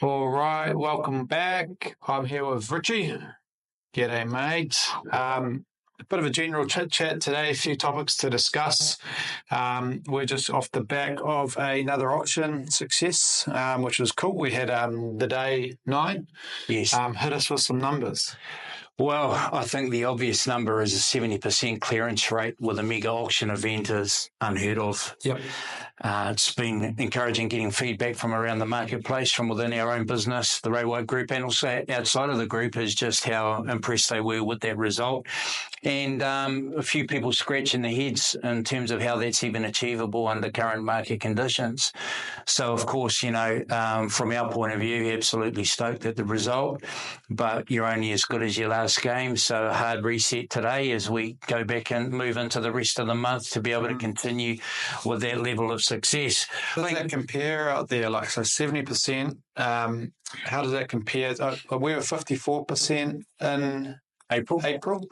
All right, welcome back. I'm here with Richie. G'day, mate. A bit of a general chit chat today, a few topics to discuss. We're just off the back of another auction success, which was cool. We had the day 9 Yes. hit us with some numbers. Well, I think the obvious number is a 70% clearance rate with a mega auction event is unheard of. Yep. It's been encouraging getting feedback from around the marketplace, from within our own business, the Railway Group, and also outside of the group, is just how impressed they were with that result. And a few people scratching their heads in terms of how that's even achievable under current market conditions. So, of course, from our point of view, absolutely stoked at the result, but you're only as good as your last game. So a hard reset today as we go back and move into the rest of the month to be able to continue with that level of success. Does that compare out there? Like, so 70%, how does that compare? We were 54% in April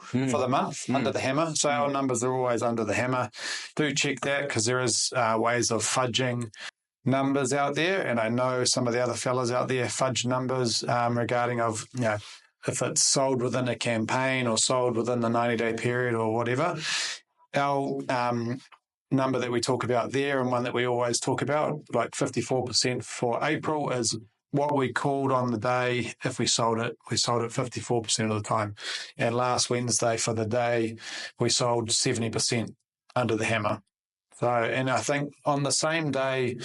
for the month under the hammer. So our numbers are always under the hammer. Do check that, because there is ways of fudging numbers out there, and I know some of the other fellas out there fudge numbers regarding of, if it's sold within a campaign or sold within the 90-day period or whatever. Our number that we talk about there, and one that we always talk about, like 54% for April, is what we called on the day. If we sold it 54% of the time. And last Wednesday for the day, we sold 70% under the hammer. So, and I think on the same day,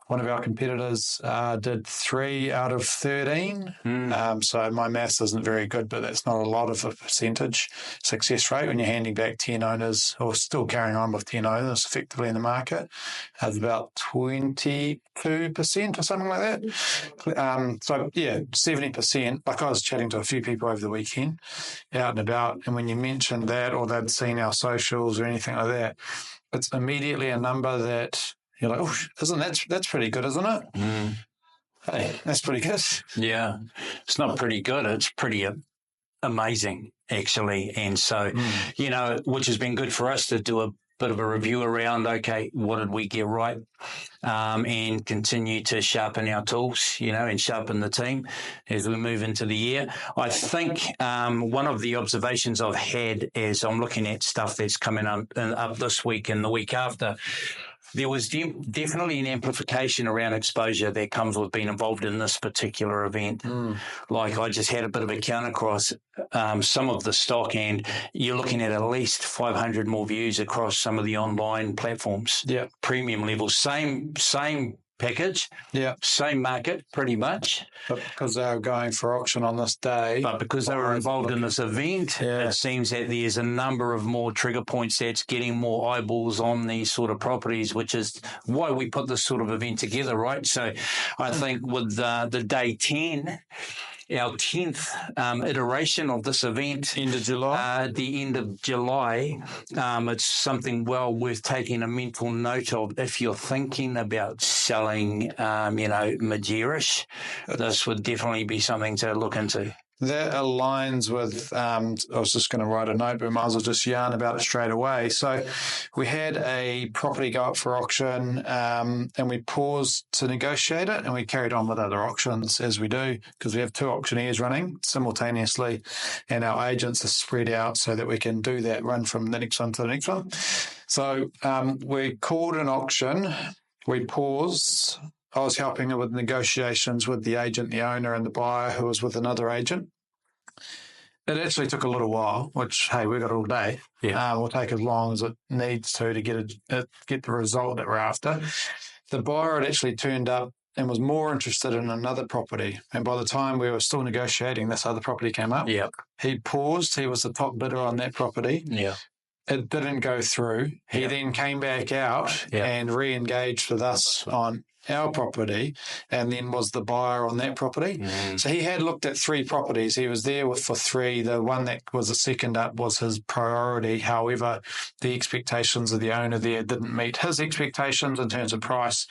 one of our competitors did 3 out of 13. So my maths isn't very good, but that's not a lot of a percentage success rate when you're handing back 10 owners, or still carrying on with 10 owners effectively in the market. It's about 22% or something like that. So, yeah, 70%. Like, I was chatting to a few people over the weekend out and about, and when you mentioned that, or they'd seen our socials or anything like that, it's immediately a number that you're like, oh, that's pretty good, isn't it? Hey, that's pretty good. Yeah, it's not pretty good. It's pretty amazing, actually. And so, which has been good for us to do a bit of a review around, okay, what did we get right? And continue to sharpen our tools, and sharpen the team as we move into the year. I think one of the observations I've had as I'm looking at stuff that's coming up this week and the week after, there was definitely an amplification around exposure that comes with being involved in this particular event. Like, I just had a bit of a count across some of the stock, and you're looking at least 500 more views across some of the online platforms. Yeah. Premium levels, same package, same market, pretty much. But because they were going for auction on this day. But because they were involved in this event, it seems that there's a number of more trigger points that's getting more eyeballs on these sort of properties, which is why we put this sort of event together, right? So I think with the day 10, our 10th iteration of this event. End of July? The end of July. It's something well worth taking a mental note of if you're thinking about selling, mid-yearish. This would definitely be something to look into. That aligns with, I was just going to write a note, but I might as well just yarn about it straight away. So we had a property go up for auction, and we paused to negotiate it, and we carried on with other auctions as we do, because we have 2 auctioneers running simultaneously, and our agents are spread out so that we can do that run from the next one to the next one. So we called an auction, we paused. I was helping her with negotiations with the agent, the owner, and the buyer, who was with another agent. It actually took a little while, which, hey, we've got all day. Yeah. We'll take as long as it needs to get the result that we're after. The buyer had actually turned up and was more interested in another property. And by the time we were still negotiating, this other property came up. Yep. He paused. He was the top bidder on that property. Yeah. It didn't go through. He then came back out and re-engaged with us on our property, and then was the buyer on that property. So he had looked at 3 properties. He was there for 3. The one that was the second up was his priority. However, the expectations of the owner there didn't meet his expectations in terms of price.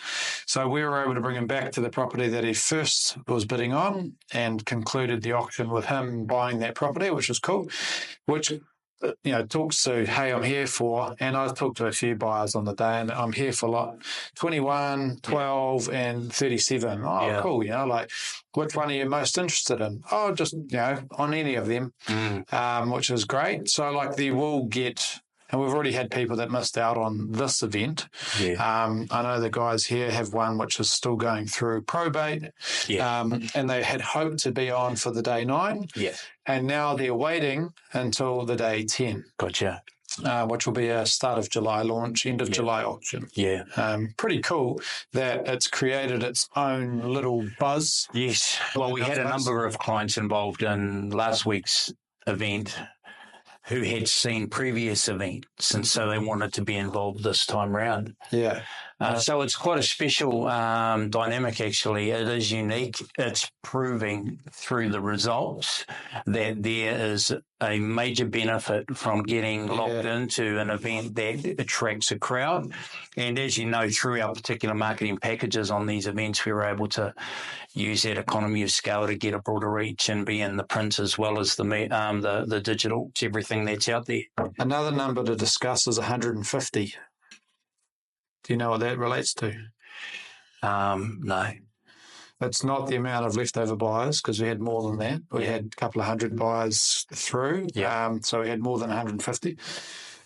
So we were able to bring him back to the property that he first was bidding on, and concluded the auction with him buying that property, which was cool, which talks to, hey, I'm here for, and I've talked to a few buyers on the day, and I'm here for 21, 12, and 37. Oh, cool. which one are you most interested in? Oh, just, on any of them, which is great. So, like, they will get, and we've already had people that missed out on this event. Yeah. I know the guys here have one which is still going through probate, and they had hoped to be on for the day 9, and now they're waiting until the day 10. Gotcha. Which will be a start of July launch, end of July auction. Yeah. Pretty cool that it's created its own little buzz. Yes. Well, we had a number of clients involved in last week's event who had seen previous events, and so they wanted to be involved this time round. Yeah. So it's quite a special dynamic, actually. It is unique. It's proving through the results that there is a major benefit from getting locked into an event that attracts a crowd. And as you know, through our particular marketing packages on these events, we were able to use that economy of scale to get a broader reach and be in the print as well as the digital, everything that's out there. Another number to discuss is 150. Do you know what that relates to? No. It's not the amount of leftover buyers, because we had more than that. We had a couple of hundred buyers through, so we had more than 150.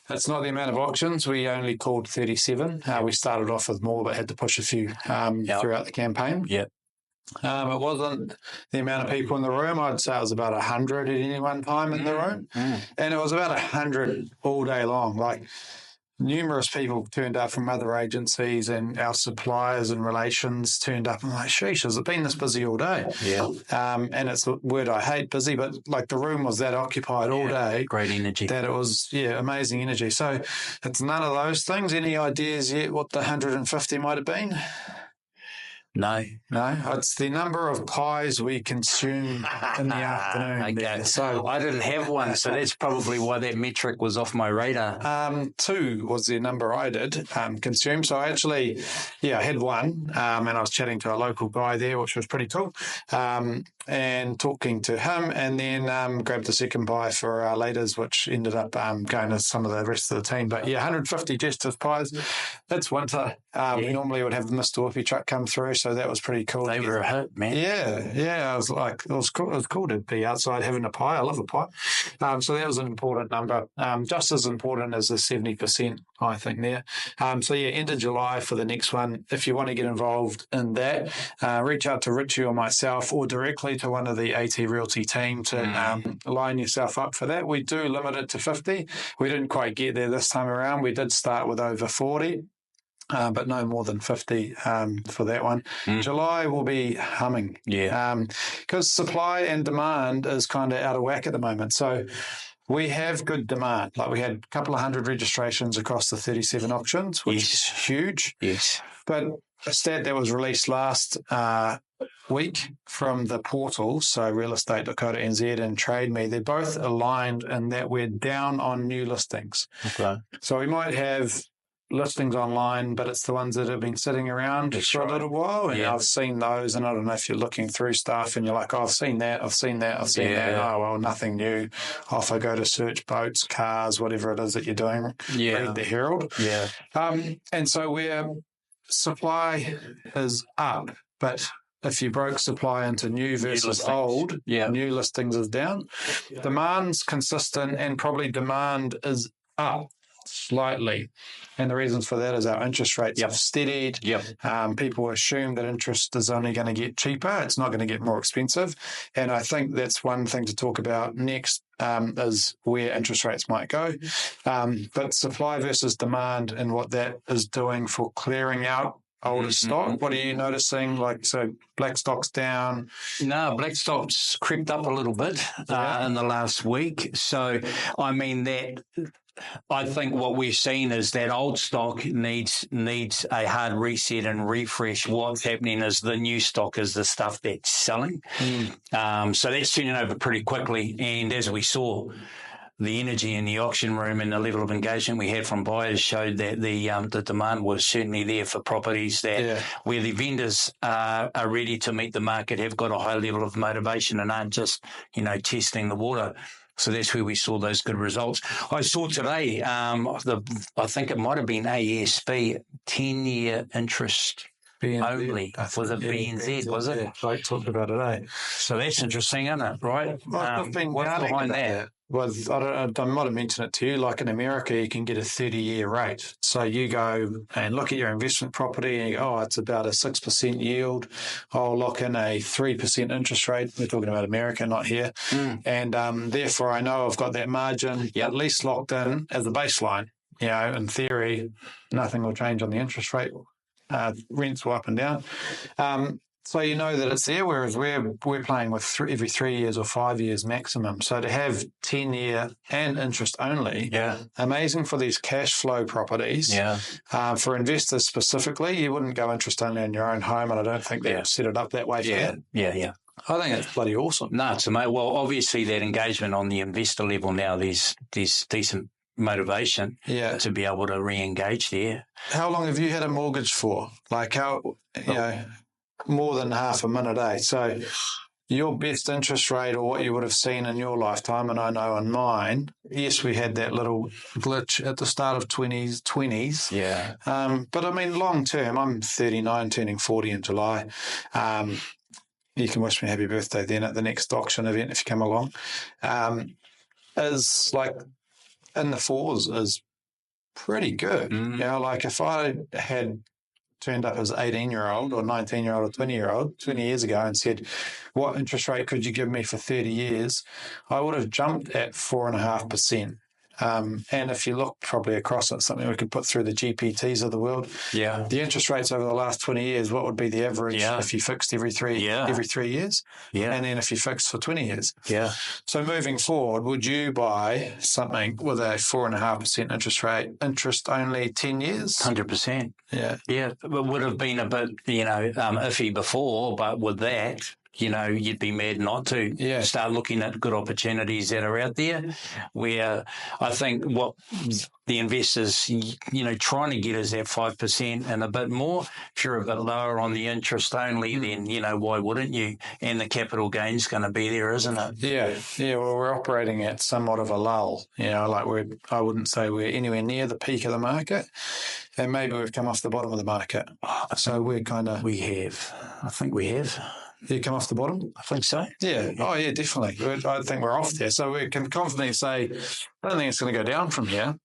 It's not the amount of auctions. We only called 37. We started off with more, but had to push a few throughout the campaign. Yep. It wasn't the amount of people in the room. I'd say it was about 100 at any one time in the room. And it was about 100 all day long. Like, numerous people turned up from other agencies, and our suppliers and relations turned up. I'm like, sheesh, has it been this busy all day? Yeah. And it's a word I hate, busy, but like the room was that occupied all day. Great energy. That it was, amazing energy. So it's none of those things. Any ideas yet what the 150 might have been? No. It's the number of pies we consume in the afternoon. Okay. So I didn't have one, so that's probably why that metric was off my radar. 2 was the number I did consume. So I actually, I had one, and I was chatting to a local guy there, which was pretty cool, and talking to him, and then grabbed the second pie for our leaders, which ended up going to some of the rest of the team. But 150 Jester's pies. It's winter. We normally would have the Mr. Whoopi truck come through, so that was pretty cool. They were a hit, man. Yeah. I was like, it was cool. It was cool to be outside having a pie. I love a pie. So that was an important number, just as important as the 70%, I think, there. End of July for the next one. If you want to get involved in that, reach out to Richie or myself, or directly to one of the AT Realty team to line yourself up for that. We do limit it to 50. We didn't quite get there this time around. We did start with over 40. But no more than 50 for that one. July will be humming. Because supply and demand is kind of out of whack at the moment. So we have good demand. Like, we had a couple of hundred registrations across the 37 auctions, which is huge. Yes. But a stat that was released last week from the portal, so realestate.co.nz and Trade Me, they're both aligned in that we're down on new listings. Okay. So we might have listings online, but it's the ones that have been sitting around for a little while. And I've seen those, and I don't know if you're looking through stuff and you're like, I've seen that. Oh, well, nothing new. Off I go to search boats, cars, whatever it is that you're doing. Read the Herald. And so where supply is up, but if you broke supply into new versus old, new listings is down. Demand's consistent, and probably demand is up slightly. And the reasons for that is our interest rates have steadied. People assume that interest is only going to get cheaper. It's not going to get more expensive. And I think that's one thing to talk about next, is where interest rates might go. But supply versus demand and what that is doing for clearing out older stock. What are you noticing? Like, so black stock's down? No, black stock's crept up a little bit in the last week. So, I mean, I think what we're seeing is that old stock needs a hard reset and refresh. What's happening is the new stock is the stuff that's selling. So that's turning over pretty quickly. And as we saw, the energy in the auction room and the level of engagement we had from buyers showed that the demand was certainly there for properties that where the vendors are ready to meet the market, have got a high level of motivation and aren't just, testing the water. So that's where we saw those good results. I saw today, I think it might have been ASB, 10-year interest only. Was it BNZ, was it? Yeah, Blake talked about it, eh? So that's interesting, isn't it? Right? Well, I've been what's behind that? Well, I might have mentioned it to you. Like in America, you can get a 30-year rate. So you go and look at your investment property and you go, it's about a 6% yield. I'll lock in a 3% interest rate. We're talking about America, not here. And therefore, I know I've got that margin at least locked in as a baseline. In theory, nothing will change on the interest rate. Rents will up and down. So you know that it's there, whereas we're playing with every 3 years or 5 years maximum. So to have 10-year and interest only, amazing for these cash flow properties. Yeah. For investors specifically, you wouldn't go interest only in your own home, and I don't think they've set it up that way for that. Yeah. I think it's bloody awesome. No, it's amazing. Well, obviously that engagement on the investor level now, there's decent motivation to be able to re-engage there. How long have you had a mortgage for? Like more than half a minute, eh? So your best interest rate or what you would have seen in your lifetime, and I know in mine, yes, we had that little glitch at the start of 20s. Yeah. But I mean, long term, I'm 39, turning 40 in July. You can wish me happy birthday then at the next auction event if you come along. Is like in the fours is pretty good. Like if I had turned up as an 18-year-old or 19-year-old or 20-year-old 20 years ago and said, what interest rate could you give me for 30 years? I would have jumped at 4.5%. And if you look probably across it, something we could put through the GPTs of the world. Yeah. The interest rates over the last 20 years, what would be the average if you fixed every 3 years? Yeah. And then if you fixed for 20 years. Yeah. So moving forward, would you buy something with a 4.5% interest rate, interest only 10 years? 100%. Yeah. Yeah. It would have been a bit, iffy before, but with that, you'd be mad not to start looking at good opportunities that are out there, where I think what the investors, trying to get is that 5% and a bit more. If you're a bit lower on the interest only, then, why wouldn't you? And the capital gain's going to be there, isn't it? Yeah. Yeah. Well, we're operating at somewhat of a lull, I wouldn't say we're anywhere near the peak of the market, and maybe we've come off the bottom of the market. So we're We have. I think we have. You come off the bottom? I think so. Yeah. Oh, yeah, definitely. I think we're off there. So we can confidently say, I don't think it's going to go down from here.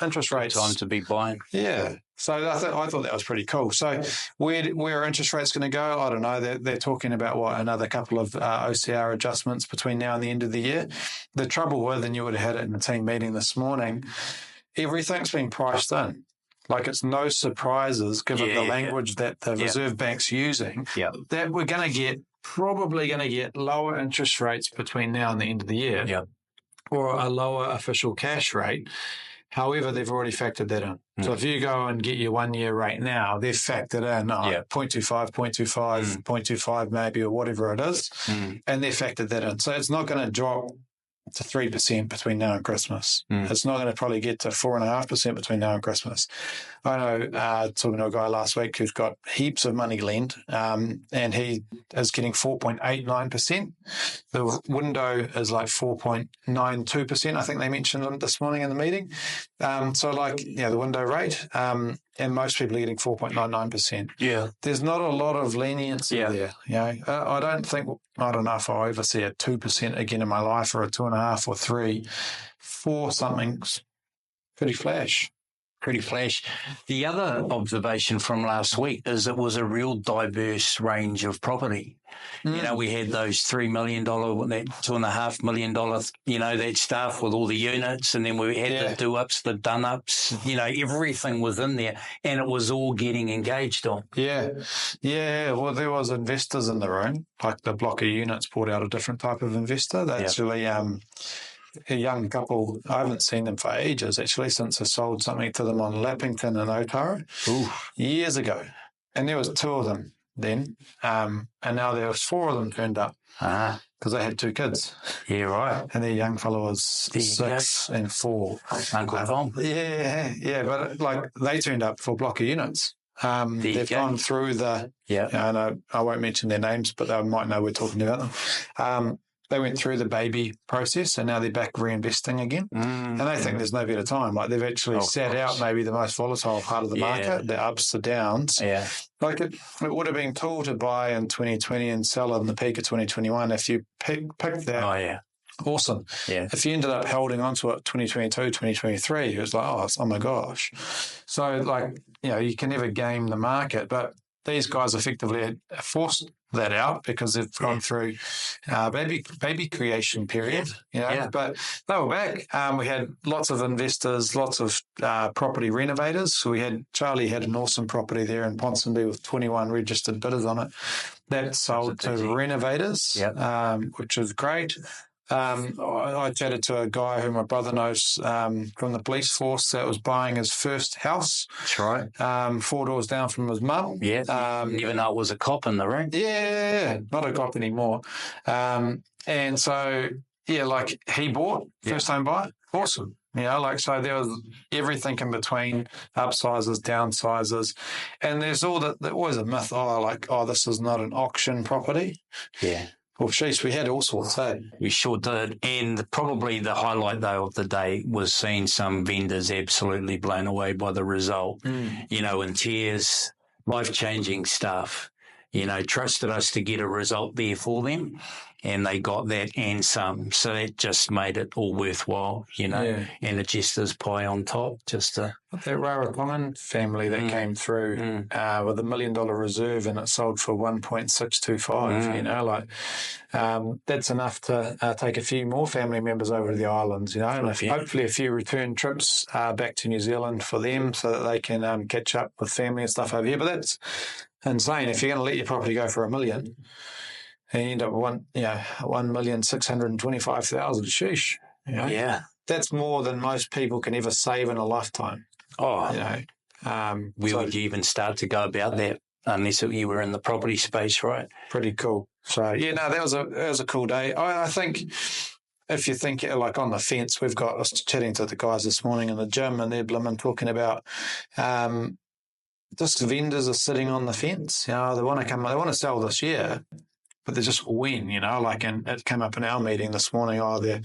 Interest rates. Time to be buying. Yeah. So I thought that was pretty cool. So where are interest rates going to go? I don't know. They're talking about, another couple of OCR adjustments between now and the end of the year. The trouble with, and you would have had it in the team meeting this morning, everything's been priced in. Like it's no surprises given the language that the Reserve Bank's using that we're probably going to get lower interest rates between now and the end of the year or a lower official cash rate. However, they've already factored that in. So if you go and get your 1 year rate now, they've factored in 0.25, 0.25 maybe or whatever it is, and they've factored that in. So it's not going to drop to 3% between now and Christmas. It's not going to probably get to 4.5% between now and Christmas. I know, talking to a guy last week who's got heaps of money lent, and he is getting 4.89%. The window is like 4.92%. I think they mentioned this morning in the meeting. So the window rate, and most people are getting 4.99%. Yeah. There's not a lot of leniency there. I don't know if I ever see a 2% again in my life or a 2.5 or 3 for something pretty flash. The other observation from last week is it was a real diverse range of property. We had those $3 million, that $2.5 million, that stuff with all the units, and then we had the do-ups, the done-ups, everything was in there, and it was all getting engaged on. Yeah. Well, there was investors in the room, like the block of units brought out a different type of investor. They actually, a young couple, I haven't seen them for ages, actually, since I sold something to them on Lappington and Otara years ago. And there was 2 of them then, and now there was 4 of them turned up because they had 2 kids. Yeah, right. And their young fellow was 6 and 4. Uncle Tom. Yeah, but they turned up for a block of units. They've gone through and I won't mention their names, but they might know we're talking about them. they went through the baby process and now they're back reinvesting again. And they think there's no better time. Like they've actually sat out maybe the most volatile part of the market, the ups, the downs. Yeah. Like it would have been cool to buy in 2020 and sell in the peak of 2021 if you picked that. Oh, yeah. Awesome. Yeah. If you ended up holding on to it 2022, 2023, it was like, oh my gosh. So, like, you can never game the market, but these guys effectively forced that out because they've gone through baby creation period, but they were back. We had lots of investors, lots of property renovators. So Charlie had an awesome property there in Ponsonby with 21 registered bidders on it. That sold to renovators, which is great. I chatted to a guy who my brother knows from the police force that was buying his first house. That's right. 4 doors down from his mum. Yeah. Even though it was a cop in the ring. Yeah, not a cop anymore. And so, like he bought, first time buyer. Awesome. So there was everything in between, upsizes, downsizes. And there's always a myth, this is not an auction property. Yeah. Well, sheesh, we had all sorts, eh? We sure did. And probably the highlight, though, of the day was seeing some vendors absolutely blown away by the result, in tears, life-changing stuff. Trusted us to get a result there for them, and they got that and some. So that just made it all worthwhile, and a jester's pie on top. That Rarotongan family that came through with $1 million reserve and it sold for 1.625, that's enough to take a few more family members over to the islands, and hopefully a few return trips back to New Zealand for them so that they can catch up with family and stuff over here. But that's insane. If you're going to let your property go for $1 million and you end up with $1,625,000, sheesh. Yeah. That's more than most people can ever save in a lifetime. Oh, where would you even start to go about that unless you were in the property space, right? Pretty cool. So that was a cool day. I think if you think like on the fence, I was chatting to the guys this morning in the gym and they're blooming talking about just vendors are sitting on the fence. They want to sell this year. But they're just when, and it came up in our meeting this morning. We've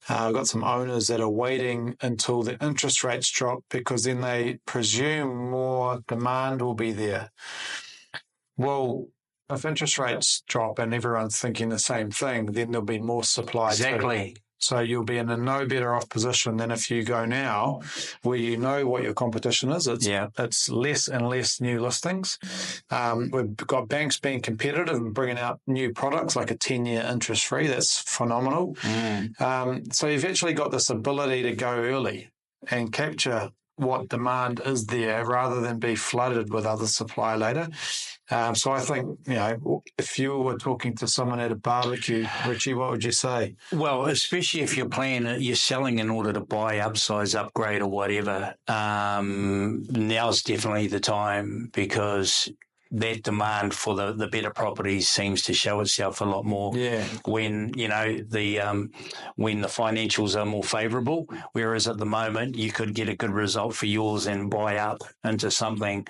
got some owners that are waiting until the interest rates drop because then they presume more demand will be there. Well, if interest rates drop and everyone's thinking the same thing, then there'll be more supply. Exactly. Too. So you'll be in a no better off position than if you go now where you know what your competition is. It's less and less new listings. We've got banks being competitive and bringing out new products like a 10-year interest-free. That's phenomenal. So you've actually got this ability to go early and capture what demand is there rather than be flooded with other supply later. So I think, if you were talking to someone at a barbecue, Richie, what would you say? Well, especially if you're selling in order to buy, upsize, upgrade or whatever, now's definitely the time because that demand for the better properties seems to show itself a lot more when when the financials are more favourable. Whereas at the moment you could get a good result for yours and buy up into something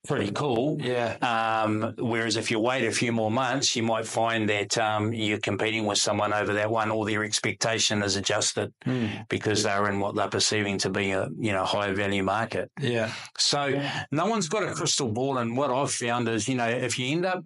pretty cool. Whereas if you wait a few more months, you might find that you're competing with someone over that one, or their expectation is adjusted because they're in what they're perceiving to be a higher value market. So no one's got a crystal ball, and what I've found is if you end up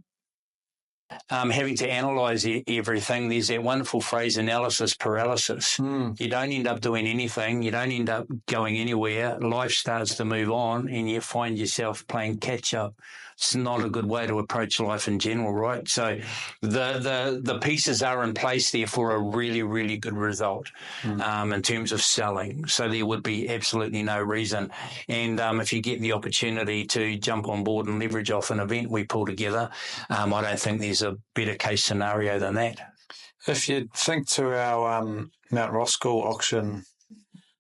having to analyse everything, there's that wonderful phrase, analysis paralysis. You don't end up doing anything. You don't end up going anywhere. Life starts to move on and you find yourself playing catch up. It's not a good way to approach life in general, right? So the pieces are in place there for a really, really good result in terms of selling. So there would be absolutely no reason. And if you get the opportunity to jump on board and leverage off an event we pull together, I don't think there's a better case scenario than that. If you think to our Mount Roskill auction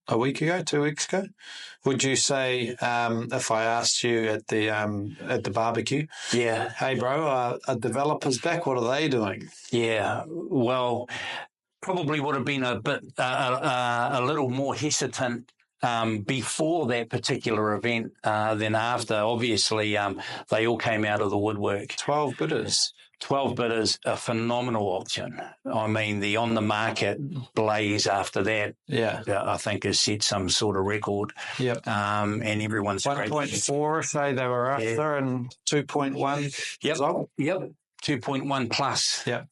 a week ago, 2 weeks ago, would you say if I asked you at the barbecue, hey bro, a developer's back, what are they doing? Well, probably would have been a bit a little more hesitant before that particular event than after. Obviously, they all came out of the woodwork. 12 bidders. 12 bidders, a phenomenal auction. I mean, the on-the-market blaze after that, I think, has set some sort of record. Yep. And everyone's 1.4, say they were after, and 2.1 result. Yep, 2.1 plus. Yep.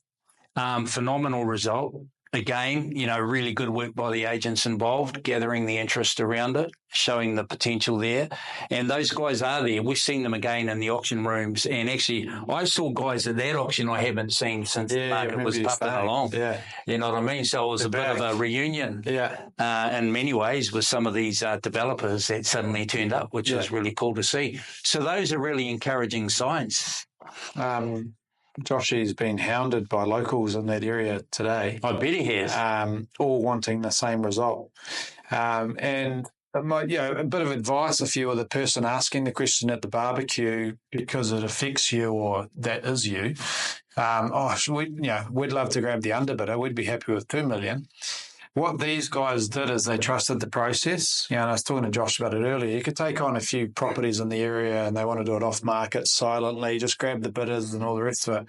Phenomenal result. Again, really good work by the agents involved, gathering the interest around it, showing the potential there. And those guys are there. We've seen them again in the auction rooms. And actually, I saw guys at that auction I haven't seen since the market was pumping along. Yeah. You know what I mean? So it was a bit of a reunion in many ways with some of these developers that suddenly turned up, which was really cool to see. So those are really encouraging signs. Joshy's been hounded by locals in that area today. I bet he has. All wanting the same result. And a bit of advice if you were the person asking the question at the barbecue because it affects you or that is you. We'd love to grab the underbidder. We'd be happy with 2 million. What these guys did is they trusted the process. And I was talking to Josh about it earlier. You could take on a few properties in the area and they want to do it off market silently, just grab the bidders and all the rest of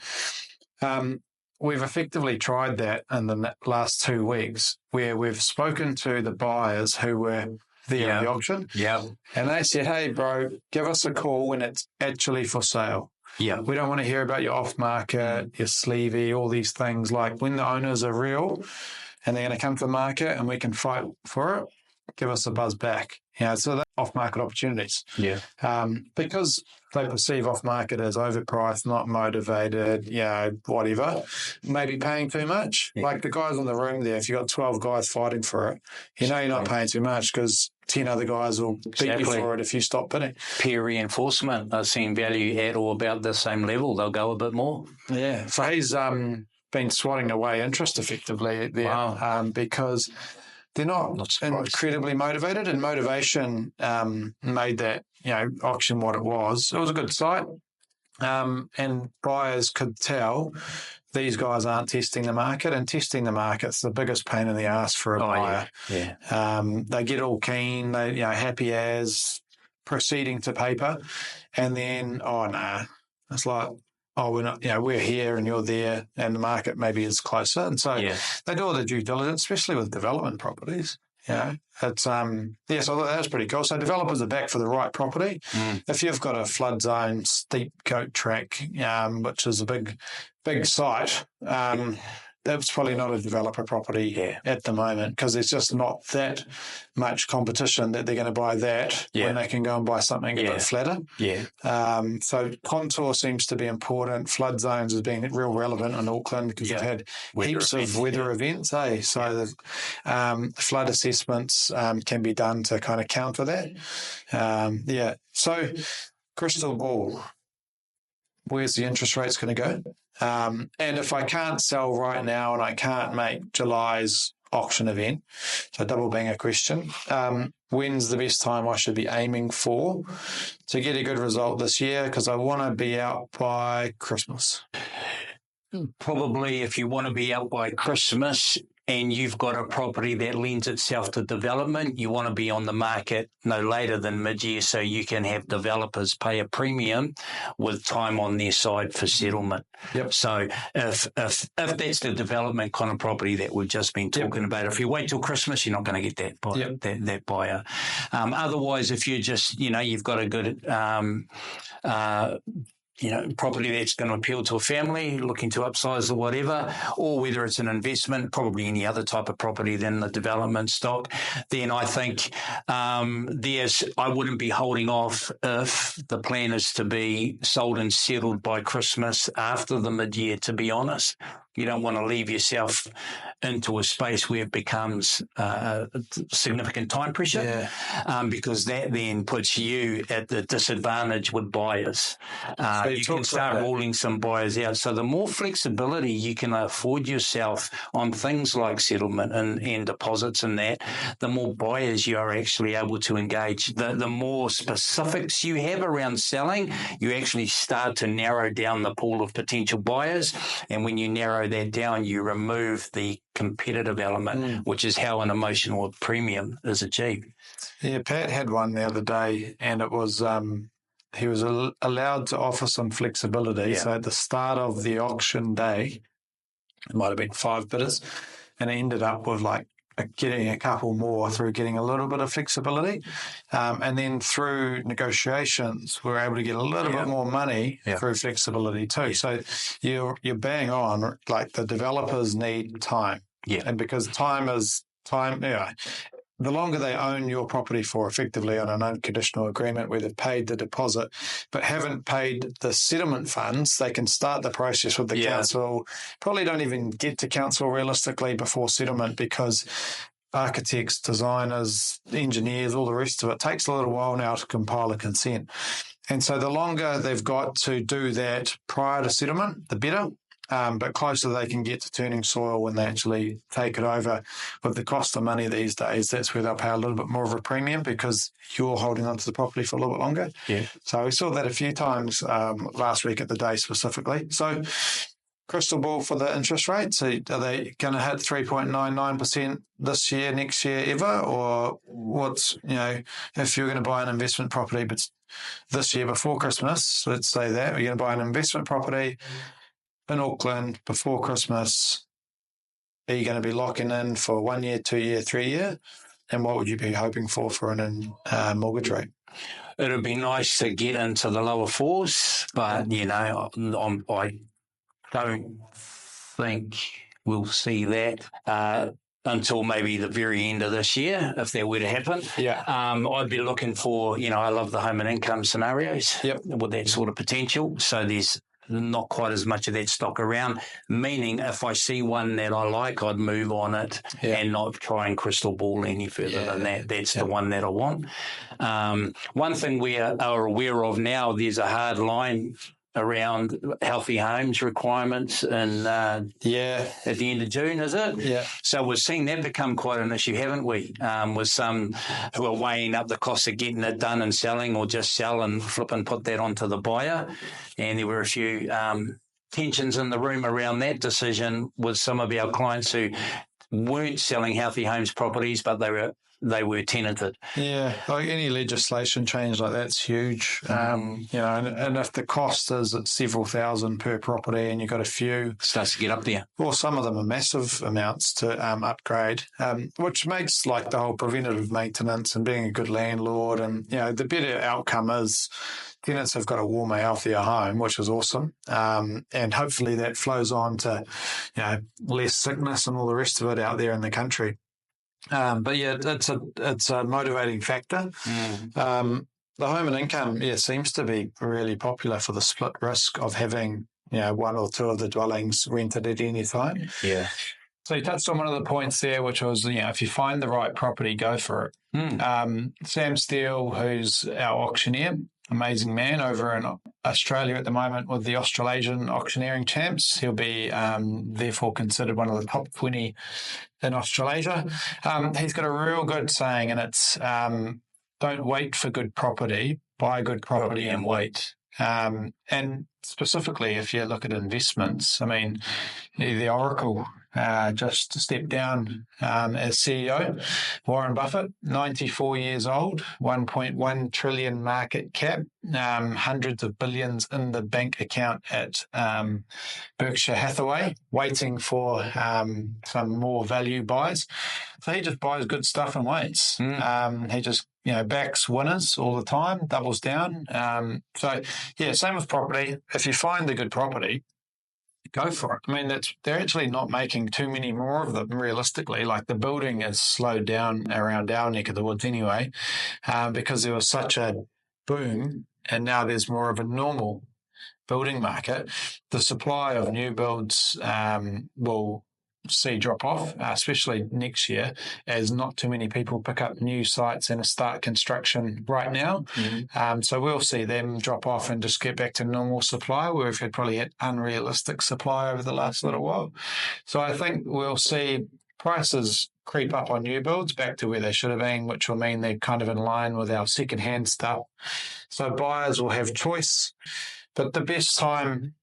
it. We've effectively tried that in the last 2 weeks where we've spoken to the buyers who were there at the auction. Yeah. And they said, hey, bro, give us a call when it's actually for sale. Yeah. We don't want to hear about your off market, your sleevey, all these things. Like when the owners are real and they're going to come to the market and we can fight for it, give us a buzz back. So that's off-market opportunities. Yeah. Because they perceive off-market as overpriced, not motivated, whatever, maybe paying too much. Yeah. Like the guys in the room there, if you've got 12 guys fighting for it, you're not paying too much because 10 other guys will beat you for it if you stop bidding. Peer reinforcement. They're seeing value at or about the same level. They'll go a bit more. Yeah. So he's been swatting away interest effectively there because they're not incredibly motivated, and motivation made that auction what it was. It was a good site, and buyers could tell these guys aren't testing the market, and testing the market's the biggest pain in the ass for a buyer. Yeah. They get all keen, they happy as proceeding to paper, and then it's like, we're not, we're here and you're there, and the market maybe is closer. And so they do all the due diligence, especially with development properties. It's so that's pretty cool. So developers are back for the right property. If you've got a flood zone, steep goat track, which is a big site, that's probably not a developer property at the moment because there's just not that much competition that they're going to buy that when they can go and buy something a bit flatter. So contour seems to be important. Flood zones has been real relevant in Auckland because we've had heaps of weather events. So the flood assessments can be done to kind of counter that. So crystal ball. Where's the interest rates going to go? And if I can't sell right now and I can't make July's auction event, so double banger question, when's the best time I should be aiming for to get a good result this year? Because I want to be out by Christmas. Probably if you want to be out by Christmas and you've got a property that lends itself to development, you want to be on the market no later than mid-year so you can have developers pay a premium with time on their side for settlement. So if that's the development kind of property that we've just been talking about, if you wait till Christmas, you're not going to get that buyer. Otherwise, if you just, you've got a good property that's going to appeal to a family looking to upsize or whatever, or whether it's an investment, probably any other type of property than the development stock, then I think I wouldn't be holding off if the plan is to be sold and settled by Christmas after the mid-year, to be honest. You don't want to leave yourself into a space where it becomes significant time pressure because that then puts you at the disadvantage with buyers. So you can start ruling some buyers out. So the more flexibility you can afford yourself on things like settlement and deposits and that, the more buyers you are actually able to engage. The more specifics you have around selling, you actually start to narrow down the pool of potential buyers. And when you narrow that down, you remove the competitive element, which is how an emotional premium is achieved. Yeah, Pat had one the other day, and it was he was allowed to offer some flexibility. Yeah. So at the start of the auction day, it might have been 5 bidders, and he ended up with like getting a couple more through getting a little bit of flexibility. And then through negotiations, we're able to get a little bit more money through flexibility too. Yeah. So you're bang on, like the developers need time. Yeah. And because time, the longer they own your property for effectively on an unconditional agreement where they've paid the deposit but haven't paid the settlement funds, they can start the process with the council. Probably don't even get to council realistically before settlement because architects, designers, engineers, all the rest of it takes a little while now to compile a consent. And so the longer they've got to do that prior to settlement, the better. But closer they can get to turning soil when they actually take it over. With the cost of money these days, that's where they'll pay a little bit more of a premium because you're holding onto the property for a little bit longer. Yeah. So we saw that a few times last week at the day specifically. So crystal ball for the interest rate. So are they going to hit 3.99% this year, next year, ever? Or what's, if you're going to buy an investment property but this year before Christmas, let's say that, you're going to buy an investment property in Auckland before Christmas, are you going to be locking in for 1 year, 2 year, 3 year? And what would you be hoping for an mortgage rate? It would be nice to get into the lower fours, but, I don't think we'll see that until maybe the very end of this year, if that were to happen. Yeah. I'd be looking for, I love the home and income scenarios with that sort of potential. So there's not quite as much of that stock around, meaning if I see one that I like, I'd move on it and not try and crystal ball any further than that. That's the one that I want. One thing we are aware of now, there's a hard line around healthy homes requirements and at the end of June, is it? Yeah. So we're seeing that become quite an issue, haven't we? With some who are weighing up the cost of getting it done and selling, or just sell and flip and put that onto the buyer. And there were a few tensions in the room around that decision with some of our clients who weren't selling healthy homes properties, but they were tenanted. Yeah, like any legislation change like that's huge. And if the cost is at several thousand per property and you've got a few... Starts to get up there. Well, some of them are massive amounts to upgrade, which makes like the whole preventative maintenance and being a good landlord and, the better outcome is tenants have got a warmer, healthier home, which is awesome. And hopefully that flows on to, less sickness and all the rest of it out there in the country. But it's a motivating factor. The home and income, seems to be really popular for the split risk of having, one or two of the dwellings rented at any time. Yeah. So you touched on one of the points there, which was, if you find the right property, go for it. Sam Steele, who's our auctioneer, amazing man over in Australia at the moment with the Australasian auctioneering champs. He'll be therefore considered one of the top 20 in Australasia. He's got a real good saying, and it's don't wait for good property, buy good property and wait. And specifically, if you look at investments, the Oracle just stepped down as CEO. Warren Buffett, 94 years old, 1.1 trillion market cap, hundreds of billions in the bank account at Berkshire Hathaway, waiting for some more value buys. So he just buys good stuff and waits. He just backs winners all the time, doubles down. Same with property. If you find a good property, go for it. They're actually not making too many more of them realistically. Like the building has slowed down around our neck of the woods anyway, because there was such a boom and now there's more of a normal building market. The supply of new builds will see drop off, especially next year, as not too many people pick up new sites and start construction right now. So we'll see them drop off and just get back to normal supply, where we've probably had unrealistic supply over the last little while. So I think we'll see prices creep up on new builds back to where they should have been, which will mean they're kind of in line with our second-hand stuff. So buyers will have choice, but the best time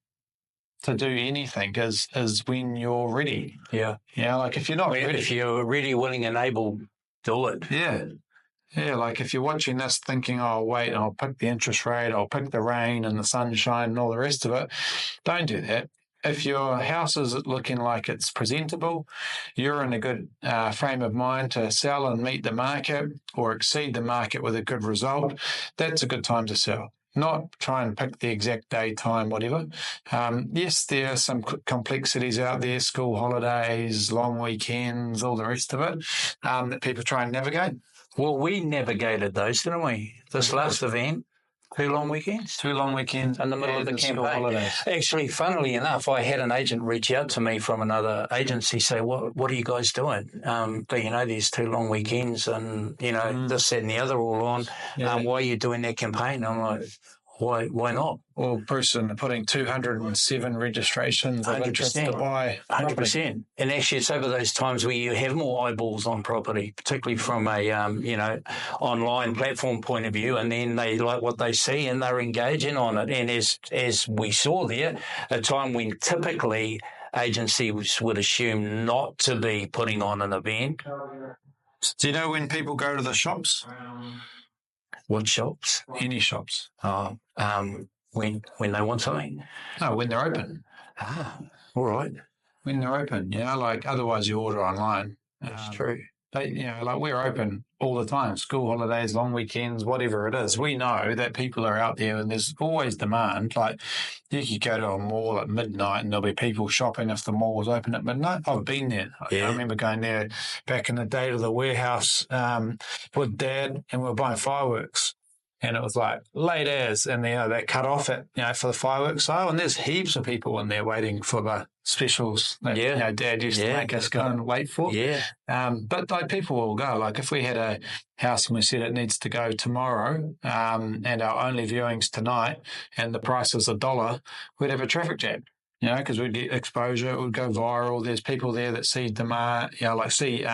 to do anything is when you're ready. Yeah. Like if you're not ready. If you're ready, willing and able, do it. Yeah. Yeah, like if you're watching this thinking, oh, wait, I'll pick the interest rate, I'll pick the rain and the sunshine and all the rest of it, don't do that. If your house is looking like it's presentable, you're in a good frame of mind to sell and meet the market or exceed the market with a good result, that's a good time to sell. Not try and pick the exact day, time, whatever. Yes, there are some complexities out there, school holidays, long weekends, all the rest of it, that people try and navigate. Well, we navigated those, didn't we? This last event, 2 long weekends. 2 long weekends in the middle of the school campaign. holidays. Actually, funnily enough, I had an agent reach out to me from another agency, say, "What are you guys doing? But there's 2 long weekends, and this, that, and the other all on. Yeah. Why are you doing that campaign?" I'm like, Why not? Well, Bruce, and putting 207 registrations of interest to buy 100%. And actually, it's over those times where you have more eyeballs on property, particularly from a online platform point of view, and then they like what they see and they're engaging on it. And as we saw there, a time when typically agencies would assume not to be putting on an event. Do you know when people go to the shops? What shops? Any shops. When they want something? No, when they're open. All right. When they're open, like otherwise you order online. That's true. But, like we're open all the time, school holidays, long weekends, whatever it is. We know that people are out there and there's always demand. Like you could go to a mall at midnight and there'll be people shopping if the mall was open at midnight. I've been there. Yeah. I remember going there back in the day to the warehouse with Dad, and we were buying fireworks. And it was like late as, and they cut off it, for the fireworks sale. And there's heaps of people in there waiting for the specials that Dad used to make us go and wait for. Yeah. But like people will go. Like if we had a house and we said it needs to go tomorrow, and our only viewing's tonight, and the price is $1, we'd have a traffic jam. Because we'd get exposure, it would go viral. There's people there that see demand, see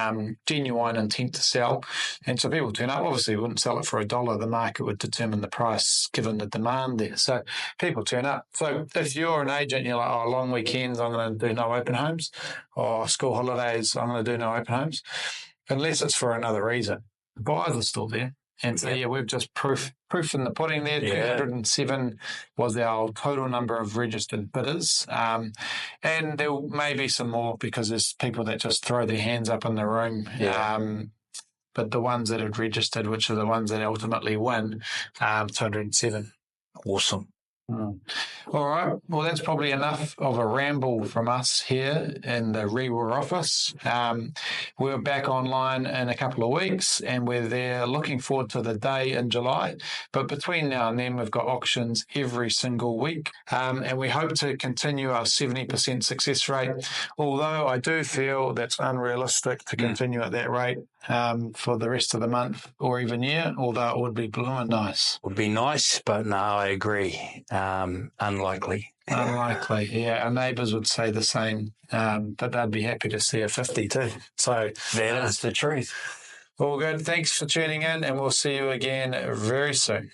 genuine intent to sell. And so people turn up. Obviously, we wouldn't sell it for $1. The market would determine the price given the demand there. So people turn up. So if you're an agent, you're like, long weekends, I'm going to do no open homes. Or school holidays, I'm going to do no open homes. Unless it's for another reason. The buyers are still there. And so, we've just proof in the pudding there. 207 was our total number of registered bidders. And there may be some more because there's people that just throw their hands up in the room. Yeah. But the ones that had registered, which are the ones that ultimately win, 207. Awesome. All right. Well, that's probably enough of a ramble from us here in the Rewa office. We're back online in a couple of weeks, and we're there looking forward to the day in July. But between now and then, we've got auctions every single week, and we hope to continue our 70% success rate, although I do feel that's unrealistic to continue at that rate for the rest of the month or even year, although it would be blooming nice. Would be nice, but no, I agree. Unlikely. Unlikely, yeah. Our neighbours would say the same, but they'd be happy to see a 50 too. So that is the truth. All good. Thanks for tuning in, and we'll see you again very soon.